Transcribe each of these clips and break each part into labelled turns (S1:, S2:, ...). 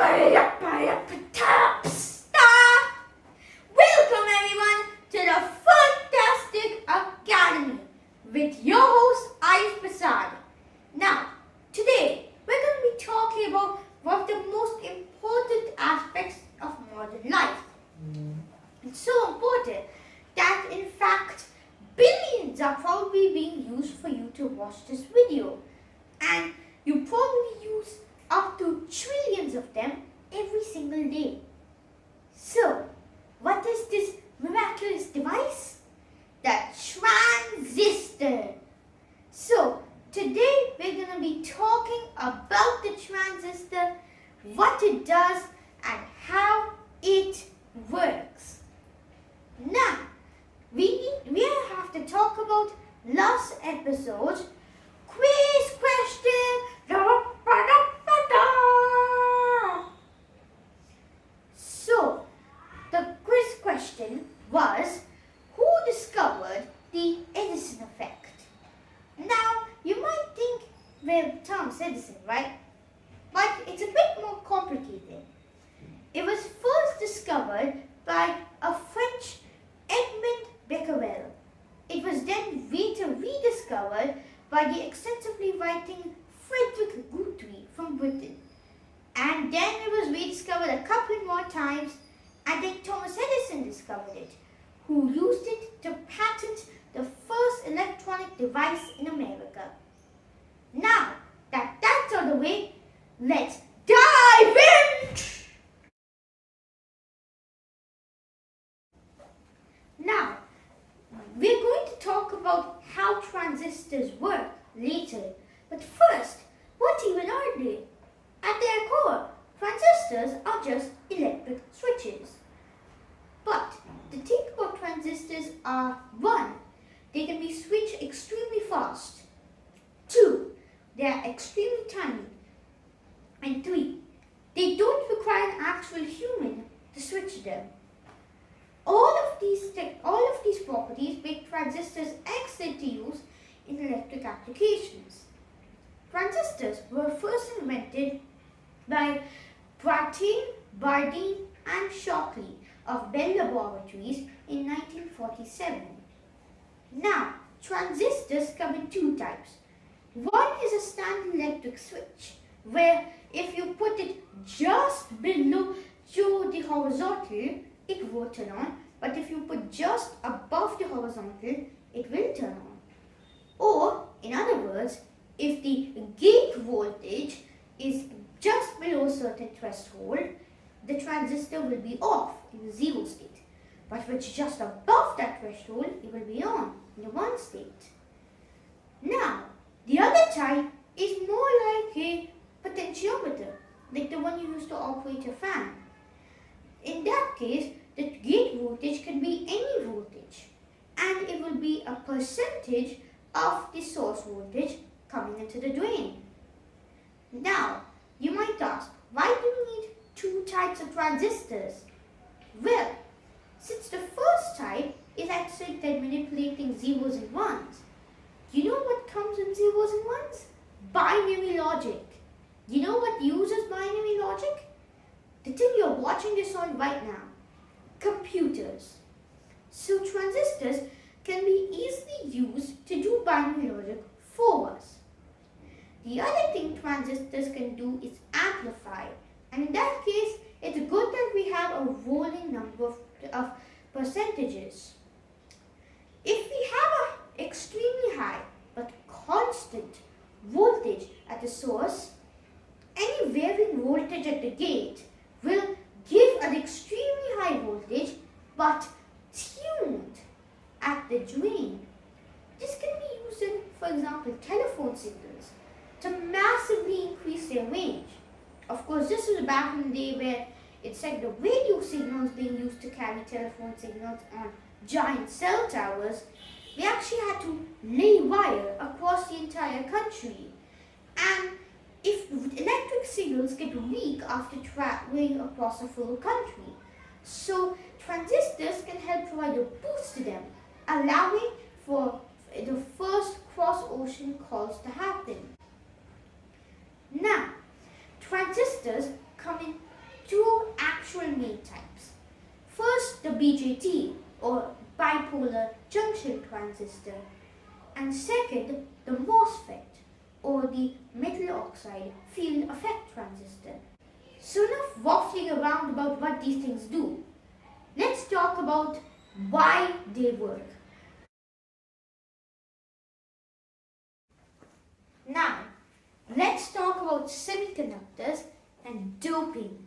S1: Welcome everyone to the Funtastic Academy with your host Ayush Prasad. Now, today we're going to be talking about one of the most important aspects of modern life. It's so important that in fact billions are probably being used for you to watch this video, and you probably use up to trillions of them every single day. So, what is this miraculous device? The transistor. So, today we're going to be talking about the transistor, what it does, and how it works. Now, we have to talk about last episode's quiz question. So, the quiz question was, who discovered the Edison effect? Now, you might think, well, Thomas Edison, right? But it's a bit more complicated. It was first discovered by a French Edmond Becquerel. It was then later rediscovered by the extensively writing Frederick Guthrie from Britain. And then it was rediscovered a couple more times, and then Thomas Edison discovered it, who used it to patent the first electronic device in America. Now that that's out of the way, let's dive in! Now, we're going to talk about how transistors work later, but first, what even are they? At their core, transistors are just electric switches. But the thing about transistors are, 1, they can be switched extremely fast. 2, they are extremely tiny. And 3, they don't require an actual human to switch them. All of these properties make transistors excellent to use in electric applications. Transistors were first invented by Bardeen and Shockley of Bell Laboratories in 1947. Now, transistors come in 2 types. One is a standard electric switch, where if you put it just below the horizontal, it will turn on, but if you put just above the horizontal, it will turn on. Or, in other words, if the gate voltage is just below a certain threshold, the transistor will be off in the 0 state. But if it's just above that threshold, it will be on in the 1 state. Now, the other type is more like a potentiometer, like the one you use to operate a fan. In that case, the gate voltage can be any voltage, and it will be a percentage of the source voltage coming into the drain. Now, you might ask, why do we need 2 types of transistors? Well, since the first type is excellent at manipulating zeros and ones, you know what comes in zeros and ones? Binary logic. You know what uses binary logic? The thing you're watching this on right now. Computers. So transistors can be easily used to do binary logic for us. The other thing transistors can do is amplify, and in that case, it's good that we have a rolling number of percentages. If we have an extremely high but constant voltage at the source, any varying voltage at the gate will give an extremely high voltage but tuned at the drain. This can be used in, for example, telephone signals to massively increase their range. Of course, this was back in the day where it's like the radio signals being used to carry telephone signals on giant cell towers. We actually had to lay wire across the entire country. And if electric signals get weak after traveling across a full country, so transistors can help provide a boost to them, allowing for the first cross-ocean calls to happen. Now, transistors come in BJT or bipolar junction transistor, and second, the MOSFET or the metal oxide field effect transistor. So enough waffling around about what these things do. Let's talk about why they work. Now, let's talk about semiconductors and doping.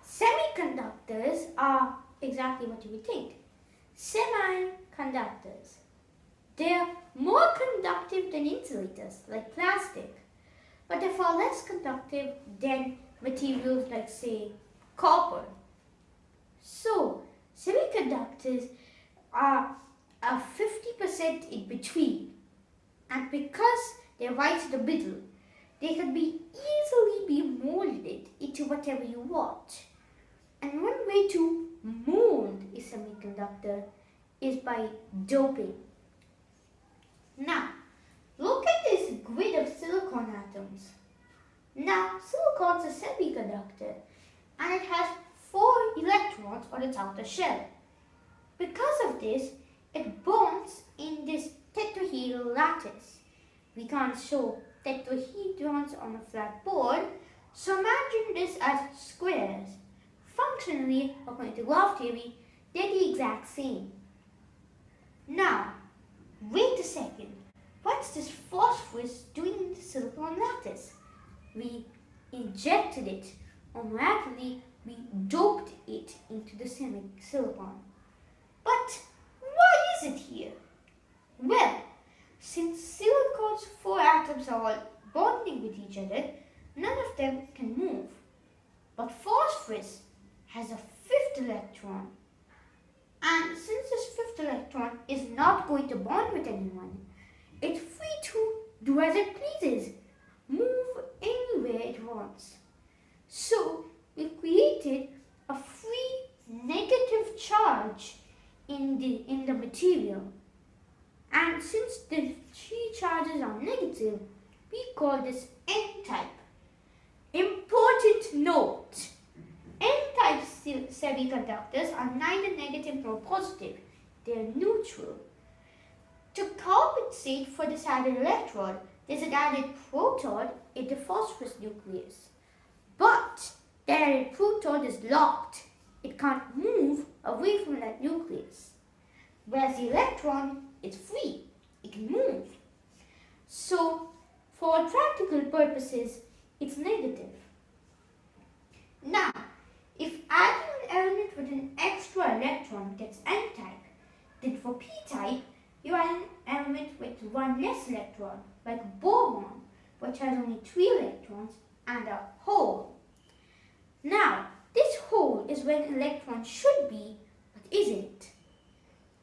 S1: Semiconductors are exactly what you would think. Semiconductors. They're more conductive than insulators, like plastic, but they're far less conductive than materials like, say, copper. So, semiconductors are a 50% in between, and because they're right in the middle, they can be easily be molded into whatever you want. And one way to mold a semiconductor is by doping. Now, look at this grid of silicon atoms. Now, silicon is a semiconductor and it has 4 electrons on its outer shell. Because of this, it bonds in this tetrahedral lattice. We can't show tetrahedrons on a flat board, so imagine this as squares. Functionally, according to graph theory, they're the exact same. Now, wait a second. What's this phosphorus doing in the silicon lattice? We injected it, or miraculously, we doped it into the silicon. But why is it here? Well, since silicon's 4 atoms are all bonding with each other, none of them can move. But phosphorus has a 5th electron. And since this 5th electron is not going to bond with anyone, it's free to do as it pleases, move anywhere it wants. So we created a free negative charge in the material. And since the 3 charges are negative, we call this N-type. Important note, N-type semiconductors are neither negative nor positive. They are neutral. To compensate for this added electron, there's an added proton in the phosphorus nucleus. But that added proton is locked. It can't move away from that nucleus. Whereas the electron is free. It can move. So, for practical purposes, it's negative. Now, if adding an element with an extra electron gets N-type, then for P-type, you add an element with 1 less electron, like boron, which has only 3 electrons and a hole. Now, this hole is where an electron should be, but isn't.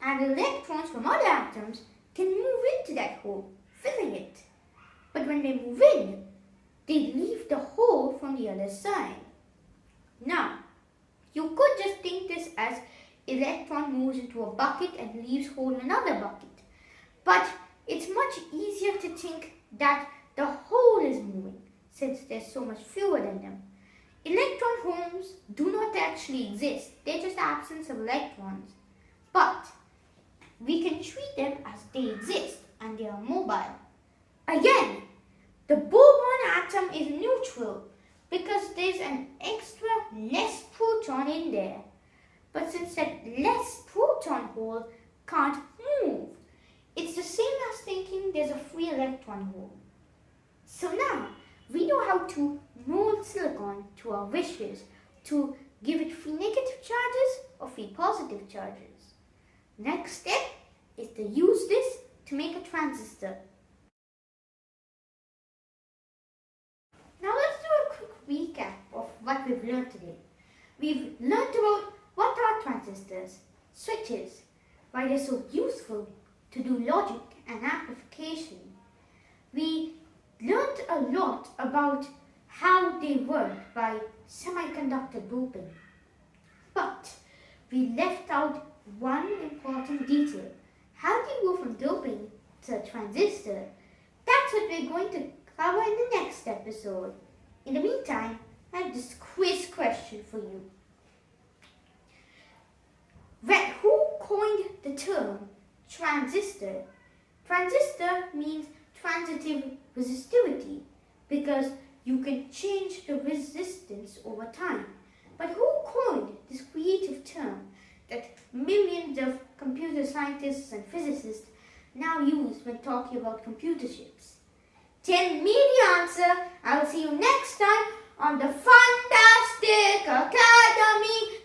S1: And electrons from other atoms can move into that hole, filling it. But when they move in, they leave the hole from the other side. Now, you could just think this as electron moves into a bucket and leaves hole in another bucket. But it's much easier to think that the hole is moving, since there's so much fewer than them. Electron holes do not actually exist. They're just absence of electrons. But we can treat them as they exist and they are mobile. Again, the boron atom is neutral because there's an extra less proton in there. But since that less proton hole can't move, it's the same as thinking there's a free electron hole. So now, we know how to mold silicon to our wishes, to give it free negative charges or free positive charges. Next step is to use this to make a transistor. Now let's do a quick recap of what we've learned today. We've learned about what are transistors, switches, why they're so useful to do logic and amplification. We learned a lot about how they work by semiconductor doping. But we left out one important detail. How do you go from doping to a transistor? That's what we're going to cover in the next episode. In the meantime, I have this quiz question for you. Who coined the term transistor? Transistor means transitive resistivity because you can change the resistance over time. But who coined this creative term that millions of computer scientists and physicists now use when talking about computer chips? Tell me the answer. I'll see you next time on the Funtastic Academy.